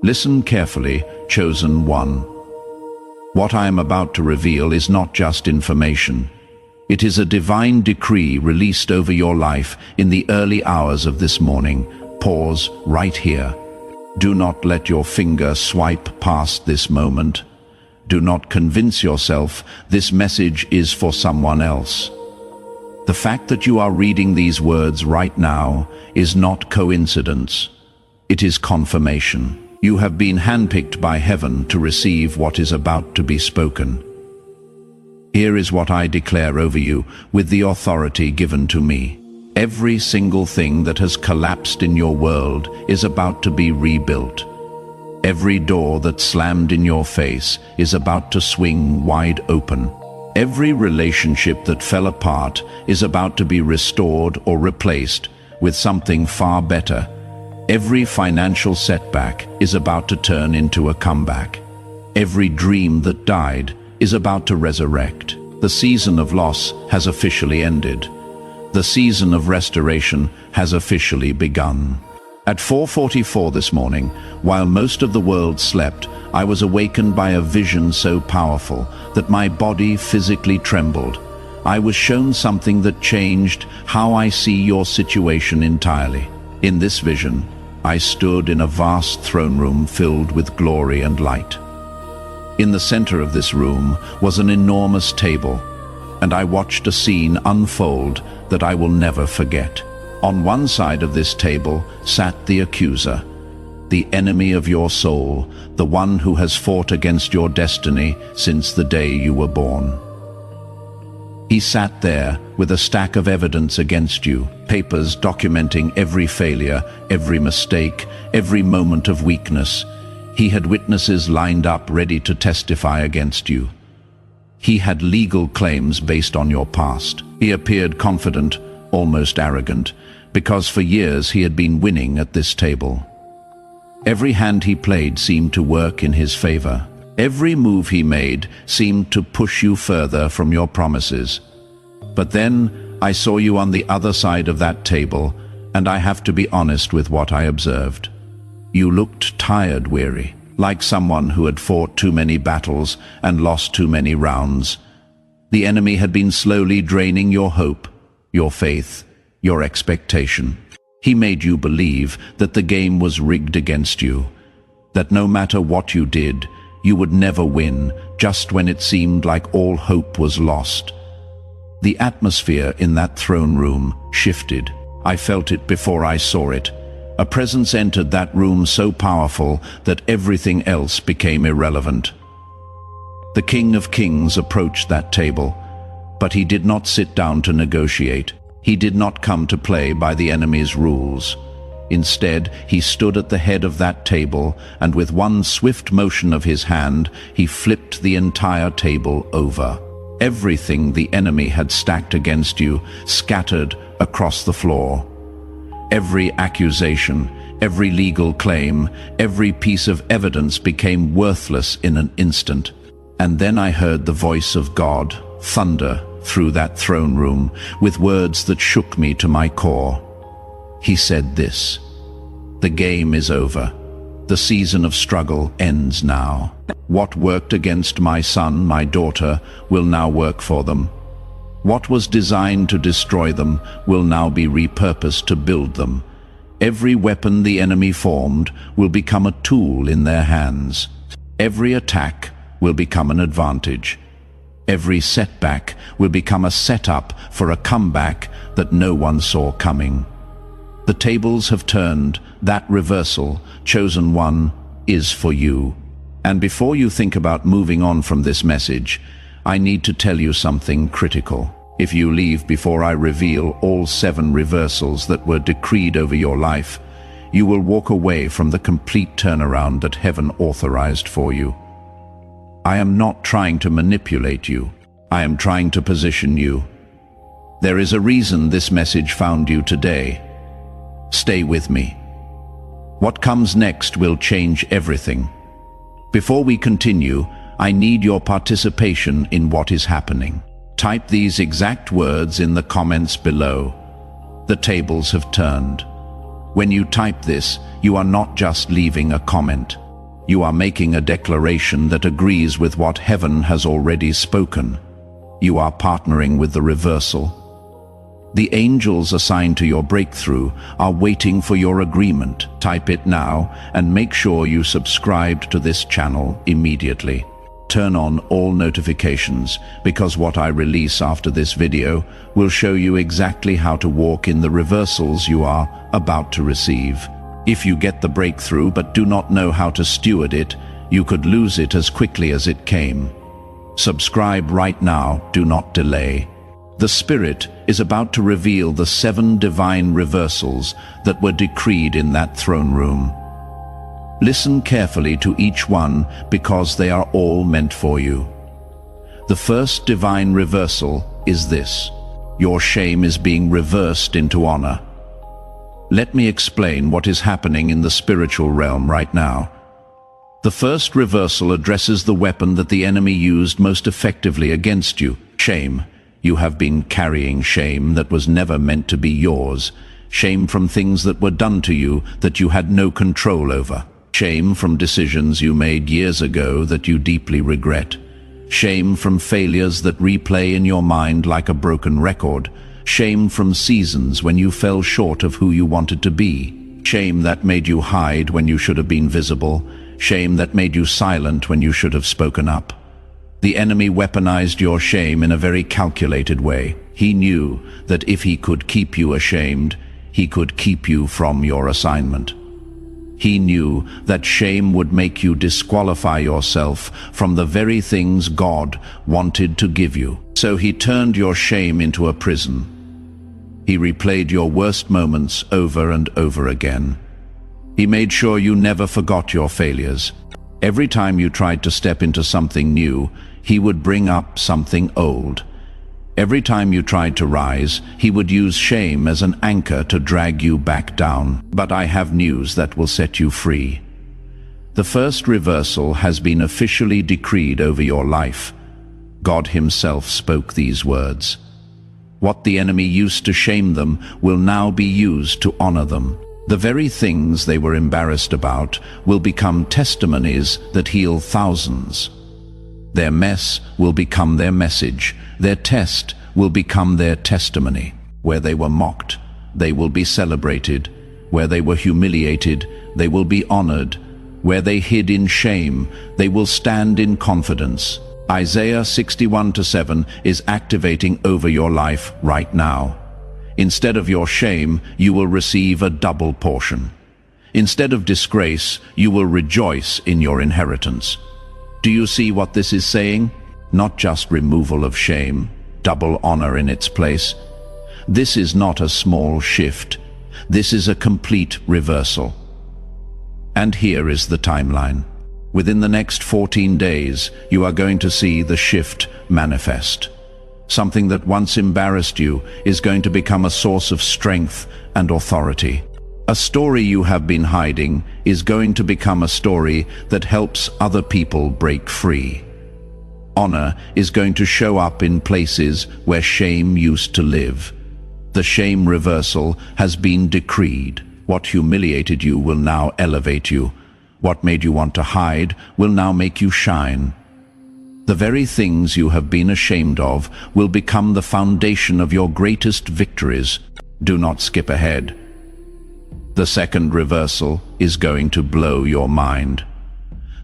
Listen carefully, chosen one. What I am about to reveal is not just information. It is a divine decree released over your life in the early hours of this morning. Pause right here. Do not let your finger swipe past this moment. Do not convince yourself this message is for someone else. The fact that you are reading these words right now is not coincidence. It is confirmation. You have been handpicked by heaven to receive what is about to be spoken. Here is what I declare over you with the authority given to me. Every single thing that has collapsed in your world is about to be rebuilt. Every door that slammed in your face is about to swing wide open. Every relationship that fell apart is about to be restored or replaced with something far better. Every financial setback is about to turn into a comeback. Every dream that died is about to resurrect. The season of loss has officially ended. The season of restoration has officially begun. At 4:44 this morning, while most of the world slept, I was awakened by a vision so powerful that my body physically trembled. I was shown something that changed how I see your situation entirely. In this vision, I stood in a vast throne room filled with glory and light. In the center of this room was an enormous table, and I watched a scene unfold that I will never forget. On one side of this table sat the accuser, the enemy of your soul, the one who has fought against your destiny since the day you were born. He sat there with a stack of evidence against you, papers documenting every failure, every mistake, every moment of weakness. He had witnesses lined up ready to testify against you. He had legal claims based on your past. He appeared confident, almost arrogant, because for years he had been winning at this table. Every hand he played seemed to work in his favor. Every move he made seemed to push you further from your promises. But then I saw you on the other side of that table, and I have to be honest with what I observed. You looked tired, weary, like someone who had fought too many battles and lost too many rounds. The enemy had been slowly draining your hope, your faith, your expectation. He made you believe that the game was rigged against you, that no matter what you did, you would never win, just when it seemed like all hope was lost. The atmosphere in that throne room shifted. I felt it before I saw it. A presence entered that room so powerful that everything else became irrelevant. The King of Kings approached that table, but he did not sit down to negotiate. He did not come to play by the enemy's rules. Instead, he stood at the head of that table, and with one swift motion of his hand, he flipped the entire table over. Everything the enemy had stacked against you scattered across the floor. Every accusation, every legal claim, every piece of evidence became worthless in an instant. And then I heard the voice of God thunder through that throne room with words that shook me to my core. He said this: "The game is over. The season of struggle ends now. What worked against my son, my daughter, will now work for them. What was designed to destroy them will now be repurposed to build them. Every weapon the enemy formed will become a tool in their hands. Every attack will become an advantage. Every setback will become a setup for a comeback that no one saw coming. The tables have turned. That reversal, chosen one, is for you." And before you think about moving on from this message, I need to tell you something critical. If you leave before I reveal all 7 reversals that were decreed over your life, you will walk away from the complete turnaround that heaven authorized for you. I am not trying to manipulate you. I am trying to position you. There is a reason this message found you today. Stay with me. What comes next will change everything. Before we continue, I need your participation in what is happening. Type these exact words in the comments below. The tables have turned. When you type this, you are not just leaving a comment. You are making a declaration that agrees with what heaven has already spoken. You are partnering with the reversal. The angels assigned to your breakthrough are waiting for your agreement. Type it now and make sure you subscribe to this channel immediately. Turn on all notifications, because what I release after this video will show you exactly how to walk in the reversals you are about to receive. If you get the breakthrough but do not know how to steward it, you could lose it as quickly as it came. Subscribe right now, do not delay. The Spirit is about to reveal the 7 divine reversals that were decreed in that throne room. Listen carefully to each one, because they are all meant for you. The first divine reversal is this: your shame is being reversed into honor. Let me explain what is happening in the spiritual realm right now. The first reversal addresses the weapon that the enemy used most effectively against you: shame. You have been carrying shame that was never meant to be yours. Shame from things that were done to you that you had no control over. Shame from decisions you made years ago that you deeply regret. Shame from failures that replay in your mind like a broken record. Shame from seasons when you fell short of who you wanted to be. Shame that made you hide when you should have been visible. Shame that made you silent when you should have spoken up. The enemy weaponized your shame in a very calculated way. He knew that if he could keep you ashamed, he could keep you from your assignment. He knew that shame would make you disqualify yourself from the very things God wanted to give you. So he turned your shame into a prison. He replayed your worst moments over and over again. He made sure you never forgot your failures. Every time you tried to step into something new, he would bring up something old. Every time you tried to rise, he would use shame as an anchor to drag you back down. But I have news that will set you free. The first reversal has been officially decreed over your life. God himself spoke these words. What the enemy used to shame them will now be used to honor them. The very things they were embarrassed about will become testimonies that heal thousands. Their mess will become their message. Their test will become their testimony. Where they were mocked, they will be celebrated. Where they were humiliated, they will be honored. Where they hid in shame, they will stand in confidence. Isaiah 61:7 is activating over your life right now. Instead of your shame, you will receive a double portion. Instead of disgrace, you will rejoice in your inheritance. Do you see what this is saying? Not just removal of shame, double honor in its place. This is not a small shift. This is a complete reversal. And here is the timeline. Within the next 14 days, you are going to see the shift manifest. Something that once embarrassed you is going to become a source of strength and authority. A story you have been hiding is going to become a story that helps other people break free. Honor is going to show up in places where shame used to live. The shame reversal has been decreed. What humiliated you will now elevate you. What made you want to hide will now make you shine. The very things you have been ashamed of will become the foundation of your greatest victories. Do not skip ahead. The second reversal is going to blow your mind.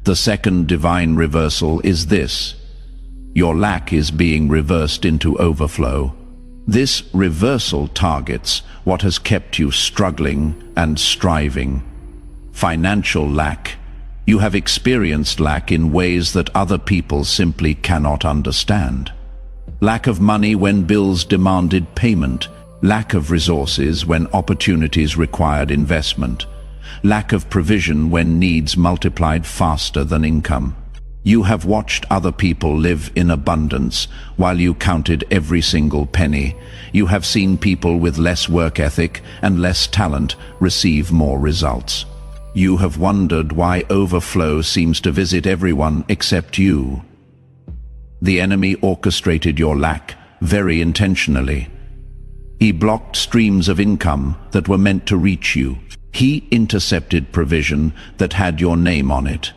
The second divine reversal is this: your lack is being reversed into overflow. This reversal targets what has kept you struggling and striving. Financial lack. You have experienced lack in ways that other people simply cannot understand. Lack of money when bills demanded payment. Lack of resources when opportunities required investment. Lack of provision when needs multiplied faster than income. You have watched other people live in abundance while you counted every single penny. You have seen people with less work ethic and less talent receive more results. You have wondered why overflow seems to visit everyone except you. The enemy orchestrated your lack very intentionally. He blocked streams of income that were meant to reach you. He intercepted provision that had your name on it.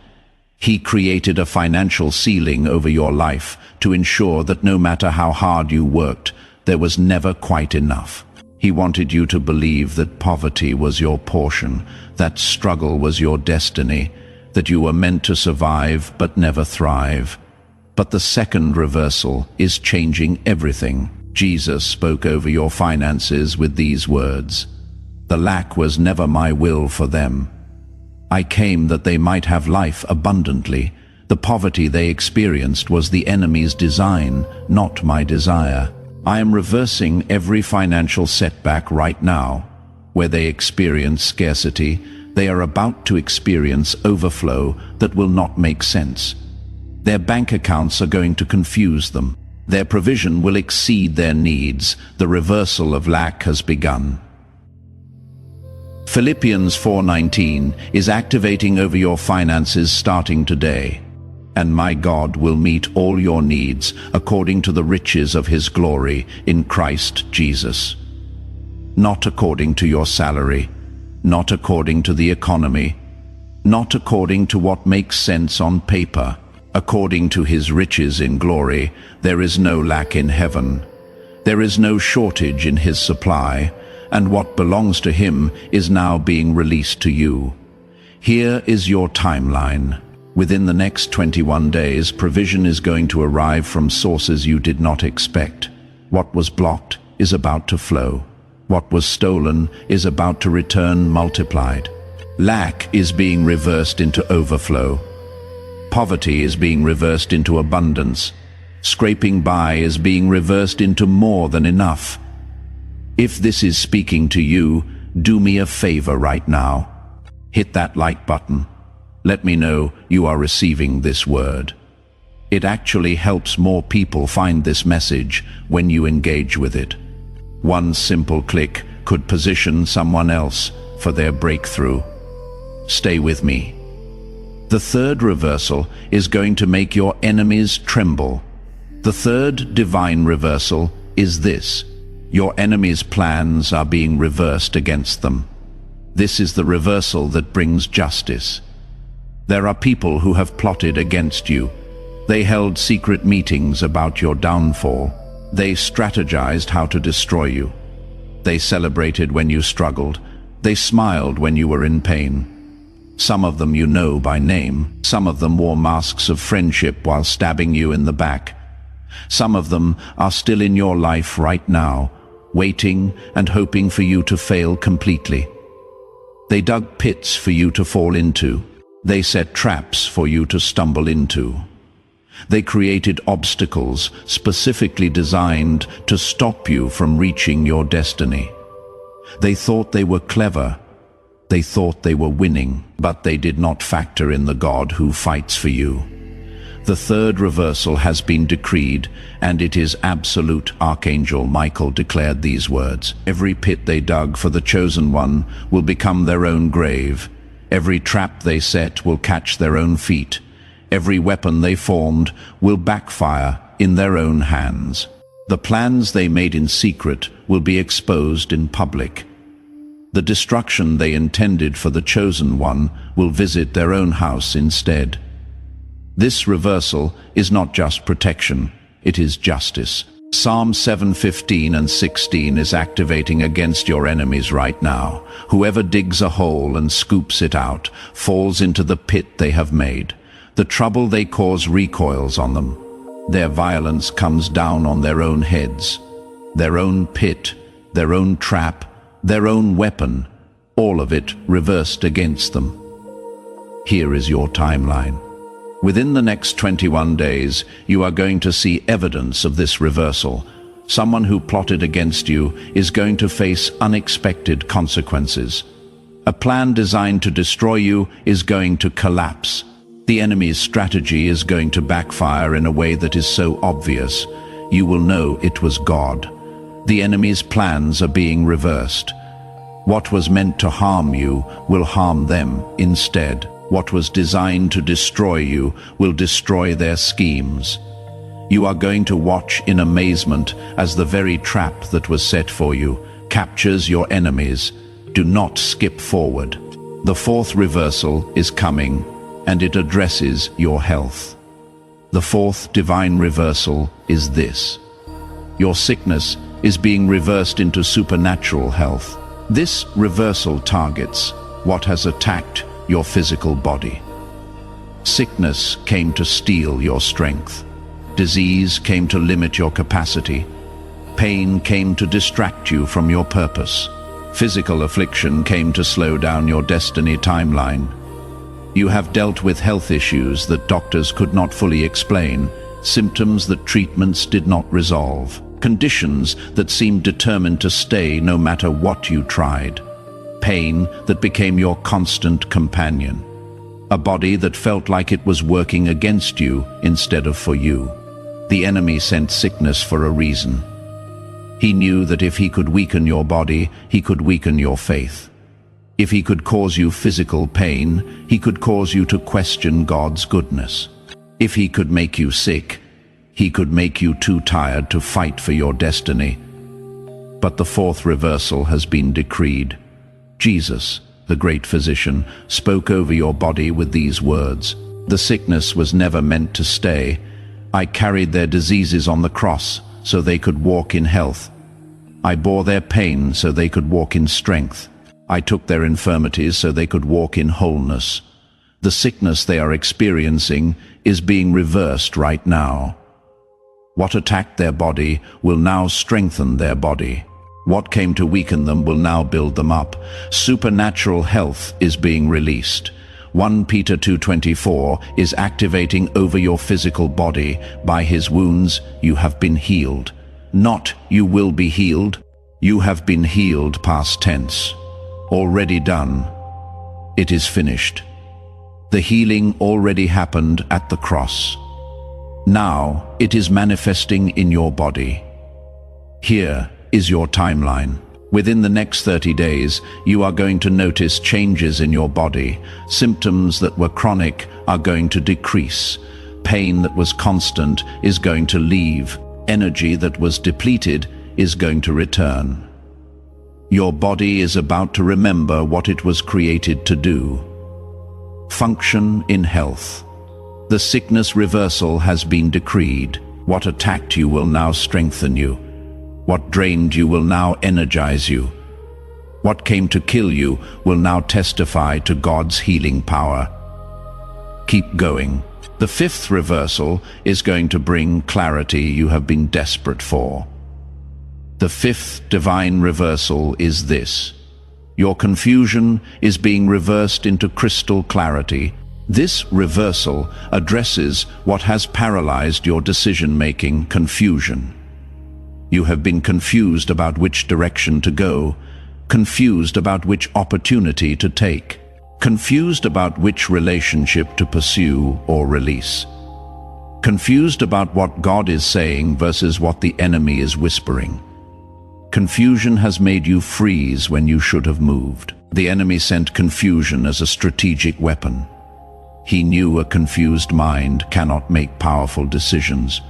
He created a financial ceiling over your life to ensure that no matter how hard you worked, there was never quite enough. He wanted you to believe that poverty was your portion, that struggle was your destiny, that you were meant to survive but never thrive. But the second reversal is changing everything. Jesus spoke over your finances with these words, "The lack was never my will for them. I came that they might have life abundantly. The poverty they experienced was the enemy's design, not my desire. I am reversing every financial setback right now. Where they experience scarcity, they are about to experience overflow that will not make sense. Their bank accounts are going to confuse them. Their provision will exceed their needs. The reversal of lack has begun." Philippians 4:19 is activating over your finances starting today. "And my God will meet all your needs according to the riches of his glory in Christ Jesus." Not according to your salary, not according to the economy, not according to what makes sense on paper. According to his riches in glory, there is no lack in heaven. There is no shortage in his supply, and what belongs to him is now being released to you. Here is your timeline. Within the next 21 days, provision is going to arrive from sources you did not expect. What was blocked is about to flow. What was stolen is about to return multiplied. Lack is being reversed into overflow. Poverty is being reversed into abundance. Scraping by is being reversed into more than enough. If this is speaking to you, do me a favor right now. Hit that like button. Let me know you are receiving this word. It actually helps more people find this message when you engage with it. One simple click could position someone else for their breakthrough. Stay with me. The third reversal is going to make your enemies tremble. The third divine reversal is this: your enemies' plans are being reversed against them. This is the reversal that brings justice. There are people who have plotted against you. They held secret meetings about your downfall. They strategized how to destroy you. They celebrated when you struggled. They smiled when you were in pain. Some of them you know by name. Some of them wore masks of friendship while stabbing you in the back. Some of them are still in your life right now, waiting and hoping for you to fail completely. They dug pits for you to fall into. They set traps for you to stumble into. They created obstacles specifically designed to stop you from reaching your destiny. They thought they were clever. They thought they were winning, but they did not factor in the God who fights for you. The third reversal has been decreed, and it is absolute. Archangel Michael declared these words: "Every pit they dug for the chosen one will become their own grave. Every trap they set will catch their own feet. Every weapon they formed will backfire in their own hands. The plans they made in secret will be exposed in public. The destruction they intended for the chosen one will visit their own house instead." This reversal is not just protection, it is justice. Psalm 7:15 and 16 is activating against your enemies right now. Whoever digs a hole and scoops it out falls into the pit they have made. The trouble they cause recoils on them. Their violence comes down on their own heads. Their own pit, their own trap, their own weapon, all of it reversed against them. Here is your timeline. Within the next 21 days, you are going to see evidence of this reversal. Someone who plotted against you is going to face unexpected consequences. A plan designed to destroy you is going to collapse. The enemy's strategy is going to backfire in a way that is so obvious, you will know it was God. The enemy's plans are being reversed. What was meant to harm you will harm them instead. What was designed to destroy you will destroy their schemes. You are going to watch in amazement as the very trap that was set for you captures your enemies. Do not skip forward. The fourth reversal is coming, and it addresses your health. The fourth divine reversal is this. Your sickness is being reversed into supernatural health. This reversal targets what has attacked your physical body. Sickness came to steal your strength. Disease came to limit your capacity. Pain came to distract you from your purpose. Physical affliction came to slow down your destiny timeline. You have dealt with health issues that doctors could not fully explain, symptoms that treatments did not resolve, conditions that seemed determined to stay no matter what you tried, pain that became your constant companion, a body that felt like it was working against you instead of for you. The enemy sent sickness for a reason. He knew that if he could weaken your body, he could weaken your faith. If he could cause you physical pain, he could cause you to question God's goodness. If he could make you sick, he could make you too tired to fight for your destiny. But the fourth reversal has been decreed. Jesus, the great physician, spoke over your body with these words. The sickness was never meant to stay. I carried their diseases on the cross so they could walk in health. I bore their pain so they could walk in strength. I took their infirmities so they could walk in wholeness. The sickness they are experiencing is being reversed right now. What attacked their body will now strengthen their body. What came to weaken them will now build them up. Supernatural health is being released. 1 Peter 2:24 is activating over your physical body. By his wounds you have been healed. Not you will be healed. You have been healed, past tense. Already done. It is finished. The healing already happened at the cross. Now it is manifesting in your body. Here is your timeline. Within the next 30 days, you are going to notice changes in your body. Symptoms that were chronic are going to decrease. Pain that was constant is going to leave. Energy that was depleted is going to return. Your body is about to remember what it was created to do. Function in health. The sickness reversal has been decreed. What attacked you will now strengthen you. What drained you will now energize you. What came to kill you will now testify to God's healing power. Keep going. The fifth reversal is going to bring clarity you have been desperate for. The fifth divine reversal is this. Your confusion is being reversed into crystal clarity. This reversal addresses what has paralyzed your decision-making: confusion. You have been confused about which direction to go, confused about which opportunity to take, confused about which relationship to pursue or release, confused about what God is saying versus what the enemy is whispering. Confusion has made you freeze when you should have moved. The enemy sent confusion as a strategic weapon. He knew a confused mind cannot make powerful decisions.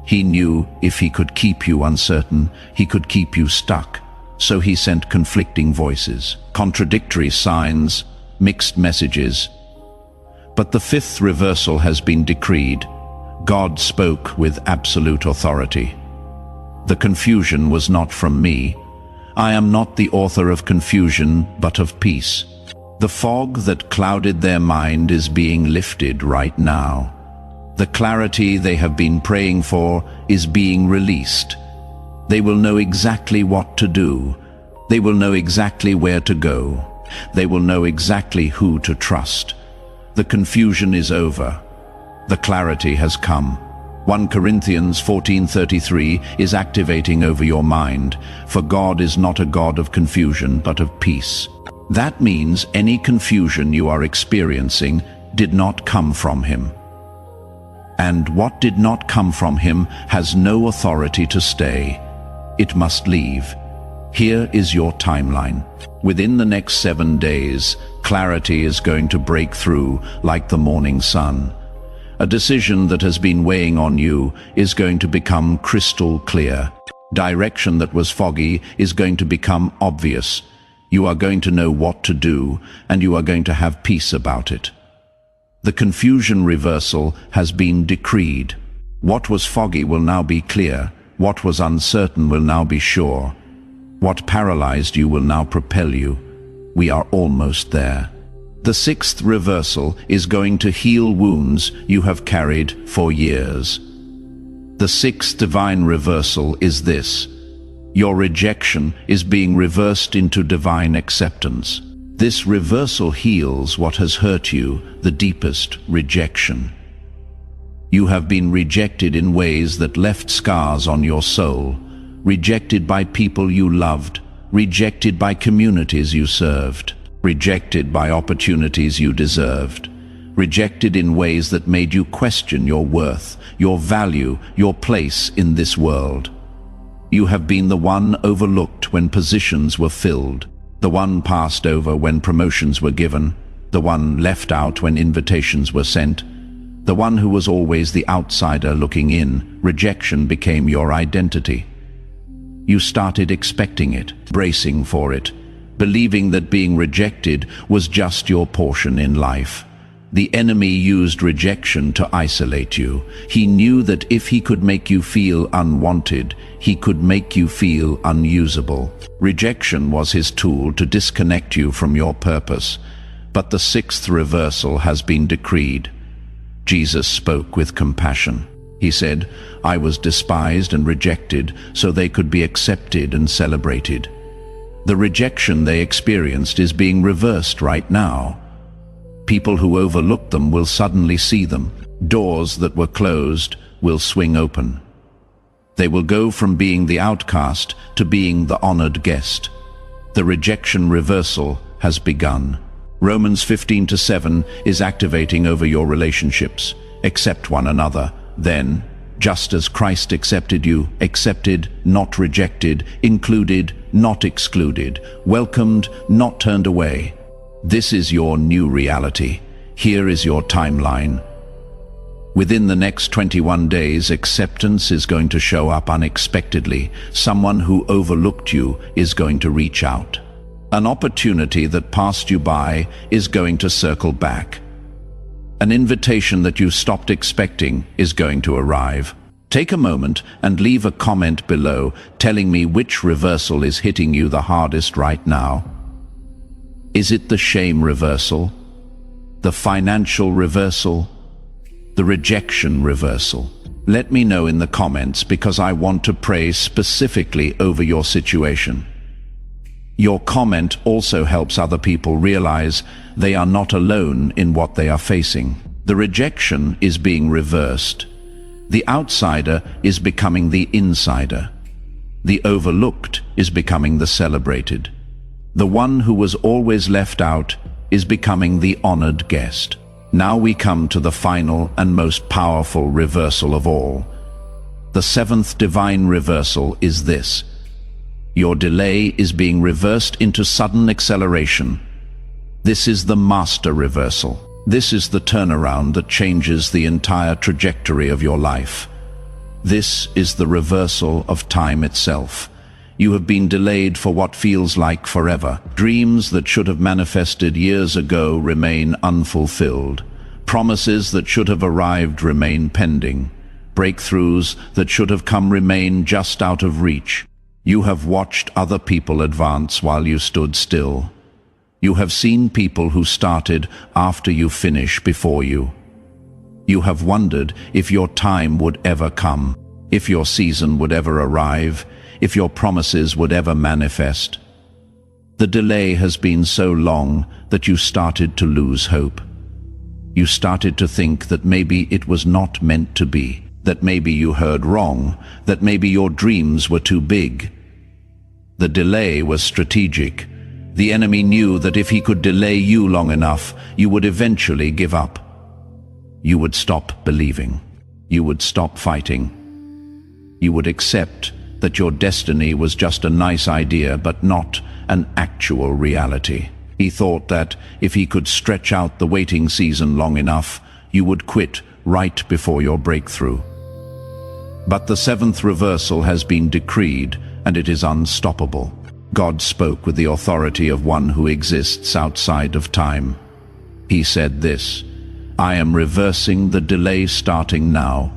He knew if he could keep you uncertain, he could keep you stuck. So he sent conflicting voices, contradictory signs, mixed messages. But the fifth reversal has been decreed. God spoke with absolute authority. The confusion was not from me. I am not the author of confusion, but of peace. The fog that clouded their mind is being lifted right now. The clarity they have been praying for is being released. They will know exactly what to do. They will know exactly where to go. They will know exactly who to trust. The confusion is over. The clarity has come. 1 Corinthians 14:33 is activating over your mind. For God is not a God of confusion, but of peace. That means any confusion you are experiencing did not come from him. And what did not come from him has no authority to stay. It must leave. Here is your timeline. Within the next 7 days, clarity is going to break through like the morning sun. A decision that has been weighing on you is going to become crystal clear. Direction that was foggy is going to become obvious. You are going to know what to do, and you are going to have peace about it. The confusion reversal has been decreed. What was foggy will now be clear. What was uncertain will now be sure. What paralyzed you will now propel you. We are almost there. The sixth reversal is going to heal wounds you have carried for years. The sixth divine reversal is this: your rejection is being reversed into divine acceptance. This reversal heals what has hurt you, the deepest rejection. You have been rejected in ways that left scars on your soul, rejected by people you loved, rejected by communities you served, rejected by opportunities you deserved, rejected in ways that made you question your worth, your value, your place in this world. You have been the one overlooked when positions were filled, the one passed over when promotions were given, the one left out when invitations were sent, the one who was always the outsider looking in. Rejection became your identity. You started expecting it, bracing for it, believing that being rejected was just your portion in life. The enemy used rejection to isolate you. He knew that if he could make you feel unwanted, he could make you feel unusable. Rejection was his tool to disconnect you from your purpose. But the sixth reversal has been decreed. Jesus spoke with compassion. He said, "I was despised and rejected so they could be accepted and celebrated." The rejection they experienced is being reversed right now. People who overlooked them will suddenly see them. Doors that were closed will swing open. They will go from being the outcast to being the honored guest. The rejection reversal has begun. Romans 15:7 is activating over your relationships. Accept one another. Then, just as Christ accepted you, accepted, not rejected, included, not excluded, welcomed, not turned away. This is your new reality. Here is your timeline. Within the next 21 days, acceptance is going to show up unexpectedly. Someone who overlooked you is going to reach out. An opportunity that passed you by is going to circle back. An invitation that you stopped expecting is going to arrive. Take a moment and leave a comment below telling me which reversal is hitting you the hardest right now. Is it the shame reversal? The financial reversal? The rejection reversal? Let me know in the comments, because I want to pray specifically over your situation. Your comment also helps other people realize they are not alone in what they are facing. The rejection is being reversed. The outsider is becoming the insider. The overlooked is becoming the celebrated. The one who was always left out is becoming the honored guest. Now we come to the final and most powerful reversal of all. The seventh divine reversal is this: your delay is being reversed into sudden acceleration. This is the master reversal. This is the turnaround that changes the entire trajectory of your life. This is the reversal of time itself. You have been delayed for what feels like forever. Dreams that should have manifested years ago remain unfulfilled. Promises that should have arrived remain pending. Breakthroughs that should have come remain just out of reach. You have watched other people advance while you stood still. You have seen people who started after you finish before you. You have wondered if your time would ever come, if your season would ever arrive, if your promises would ever manifest. The delay has been so long that you started to lose hope. You started to think that maybe it was not meant to be, that maybe you heard wrong, that maybe your dreams were too big. The delay was strategic. The enemy knew that if he could delay you long enough, you would eventually give up. You would stop believing. You would stop fighting. You would accept that your destiny was just a nice idea, but not an actual reality. He thought that if he could stretch out the waiting season long enough, you would quit right before your breakthrough. But the seventh reversal has been decreed, and it is unstoppable. God spoke with the authority of one who exists outside of time. He said this: I am reversing the delay starting now.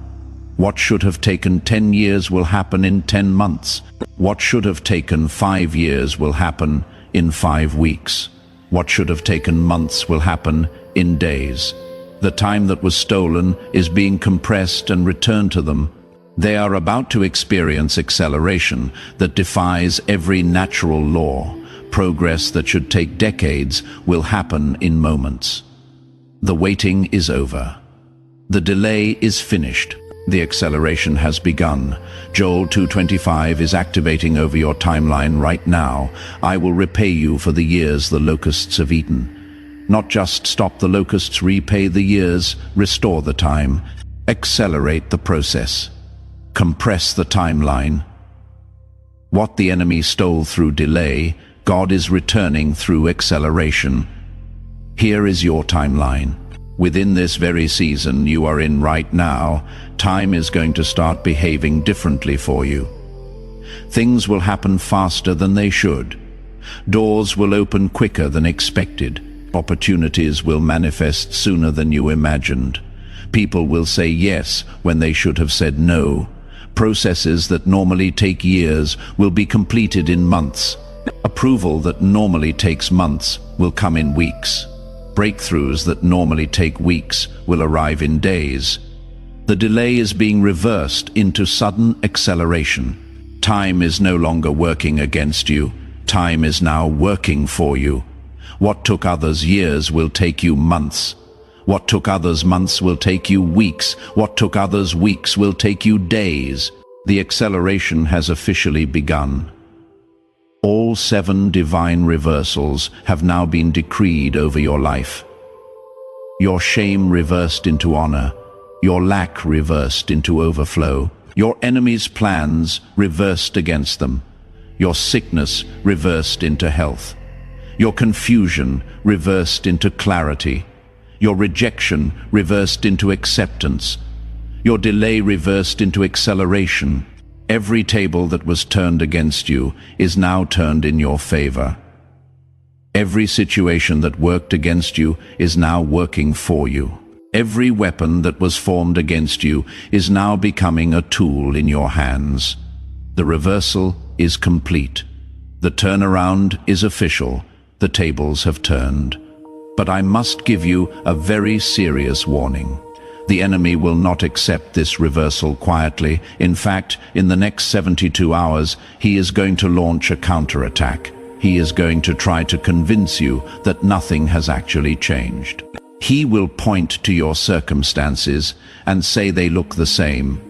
What should have taken 10 years will happen in 10 months. What should have taken 5 years will happen in 5 weeks. What should have taken months will happen in days. The time that was stolen is being compressed and returned to them. They are about to experience acceleration that defies every natural law. Progress that should take decades will happen in moments. The waiting is over. The delay is finished. The acceleration has begun. Joel 2:25 is activating over your timeline right now. I will repay you for the years the locusts have eaten. Not just stop the locusts, repay the years, restore the time, accelerate the process, compress the timeline. What the enemy stole through delay, God is returning through acceleration. Here is your timeline. Within this very season you are in right now, time is going to start behaving differently for you. Things will happen faster than they should. Doors will open quicker than expected. Opportunities will manifest sooner than you imagined. People will say yes when they should have said no. Processes that normally take years will be completed in months. Approval that normally takes months will come in weeks. Breakthroughs that normally take weeks will arrive in days. The delay is being reversed into sudden acceleration. Time is no longer working against you. Time is now working for you. What took others years will take you months. What took others months will take you weeks. What took others weeks will take you days. The acceleration has officially begun. All 7 divine reversals have now been decreed over your life. Your shame reversed into honor, your lack reversed into overflow, your enemies' plans reversed against them, your sickness reversed into health, your confusion reversed into clarity, your rejection reversed into acceptance, your delay reversed into acceleration. Every table that was turned against you is now turned in your favor. Every situation that worked against you is now working for you. Every weapon that was formed against you is now becoming a tool in your hands. The reversal is complete. The turnaround is official. The tables have turned. But I must give you a very serious warning. The enemy will not accept this reversal quietly. In fact, in the next 72 hours, he is going to launch a counterattack. He is going to try to convince you that nothing has actually changed. He will point to your circumstances and say they look the same.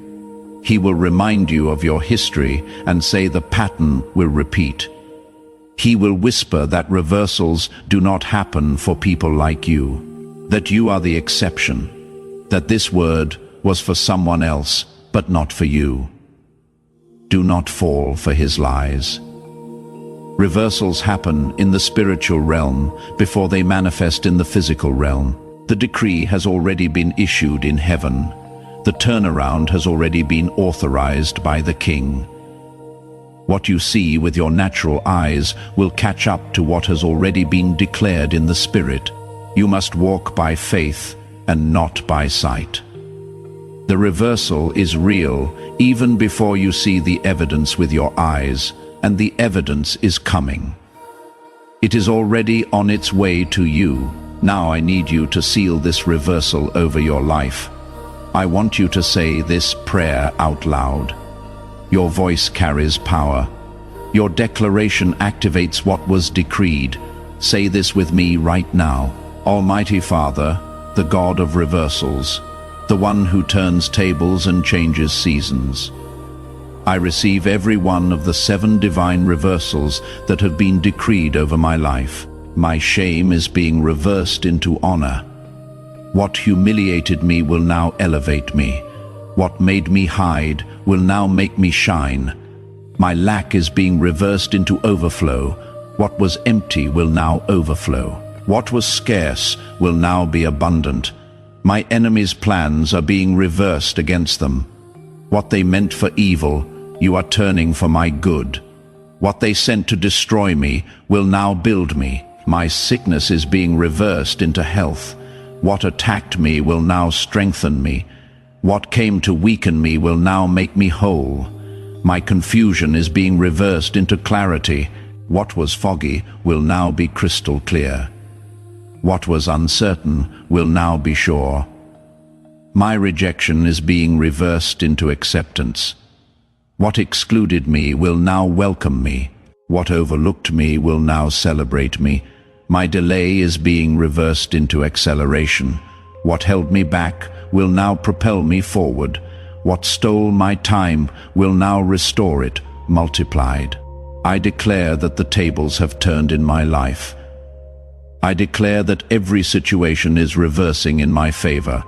He will remind you of your history and say the pattern will repeat. He will whisper that reversals do not happen for people like you, that you are the exception, that this word was for someone else, but not for you. Do not fall for his lies. Reversals happen in the spiritual realm before they manifest in the physical realm. The decree has already been issued in heaven. The turnaround has already been authorized by the King. What you see with your natural eyes will catch up to what has already been declared in the Spirit. You must walk by faith and not by sight. The reversal is real even before you see the evidence with your eyes, and the evidence is coming. It is already on its way to you. Now I need you to seal this reversal over your life. I want you to say this prayer out loud. Your voice carries power. Your declaration activates what was decreed. Say this with me right now. Almighty Father, the God of reversals, the one who turns tables and changes seasons. I receive every one of the 7 divine reversals that have been decreed over my life. My shame is being reversed into honor. What humiliated me will now elevate me. What made me hide will now make me shine. My lack is being reversed into overflow. What was empty will now overflow. What was scarce will now be abundant. My enemies' plans are being reversed against them. What they meant for evil, you are turning for my good. What they sent to destroy me will now build me. My sickness is being reversed into health. What attacked me will now strengthen me. What came to weaken me will now make me whole. My confusion is being reversed into clarity. What was foggy will now be crystal clear. What was uncertain will now be sure. My rejection is being reversed into acceptance. What excluded me will now welcome me. What overlooked me will now celebrate me. My delay is being reversed into acceleration. What held me back will now propel me forward. What stole my time will now restore it, multiplied. I declare that the tables have turned in my life. I declare that every situation is reversing in my favor.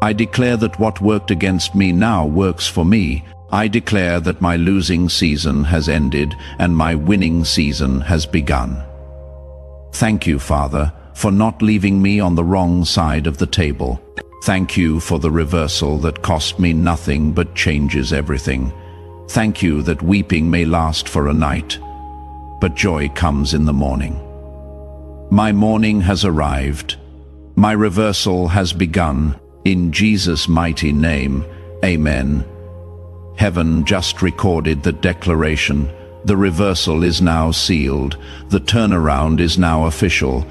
I declare that what worked against me now works for me. I declare that my losing season has ended and my winning season has begun. Thank you, Father, for not leaving me on the wrong side of the table. Thank you for the reversal that cost me nothing but changes everything. Thank you that weeping may last for a night, but joy comes in the morning. My morning has arrived. My reversal has begun. In Jesus' mighty name, amen. Heaven just recorded the declaration. The reversal is now sealed. The turnaround is now official.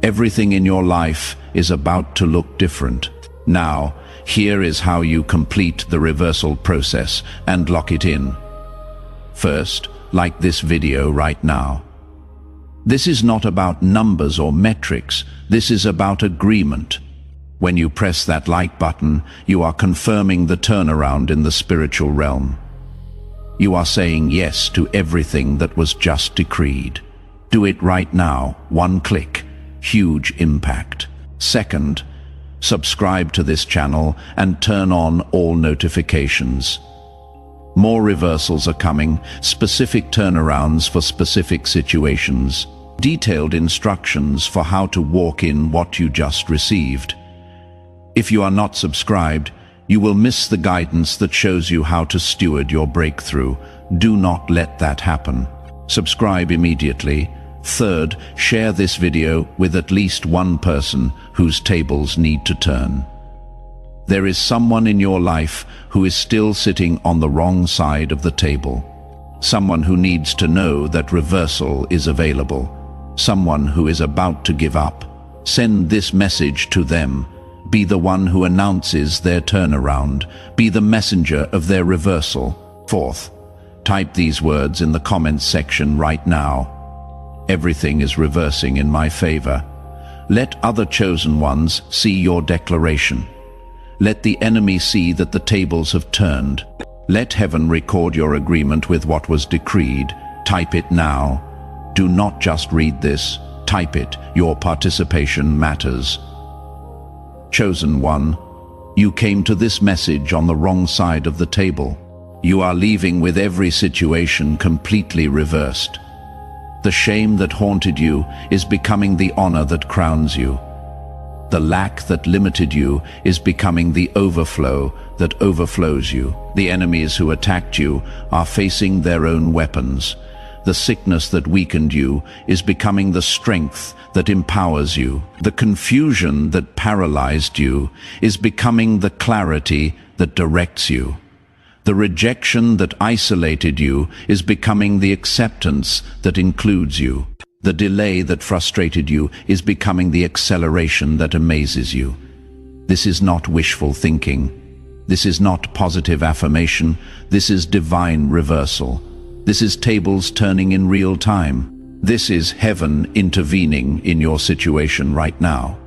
Everything in your life is about to look different. Now, here is how you complete the reversal process and lock it in. First, like this video right now. This is not about numbers or metrics. This is about agreement. When you press that like button, you are confirming the turnaround in the spiritual realm. You are saying yes to everything that was just decreed. Do it right now, one click, huge impact. Second, subscribe to this channel and turn on all notifications. More reversals are coming, specific turnarounds for specific situations, detailed instructions for how to walk in what you just received. If you are not subscribed, you will miss the guidance that shows you how to steward your breakthrough. Do not let that happen. Subscribe immediately. Third, share this video with at least one person whose tables need to turn. There is someone in your life who is still sitting on the wrong side of the table. Someone who needs to know that reversal is available. Someone who is about to give up. Send this message to them. Be the one who announces their turnaround. Be the messenger of their reversal. Fourth, type these words in the comments section right now. Everything is reversing in my favor. Let other chosen ones see your declaration. Let the enemy see that the tables have turned. Let heaven record your agreement with what was decreed. Type it now. Do not just read this. Type it. Your participation matters. Chosen one, you came to this message on the wrong side of the table. You are leaving with every situation completely reversed. The shame that haunted you is becoming the honor that crowns you. The lack that limited you is becoming the overflow that overflows you. The enemies who attacked you are facing their own weapons. The sickness that weakened you is becoming the strength that empowers you. The confusion that paralyzed you is becoming the clarity that directs you. The rejection that isolated you is becoming the acceptance that includes you. The delay that frustrated you is becoming the acceleration that amazes you. This is not wishful thinking. This is not positive affirmation. This is divine reversal. This is tables turning in real time. This is heaven intervening in your situation right now.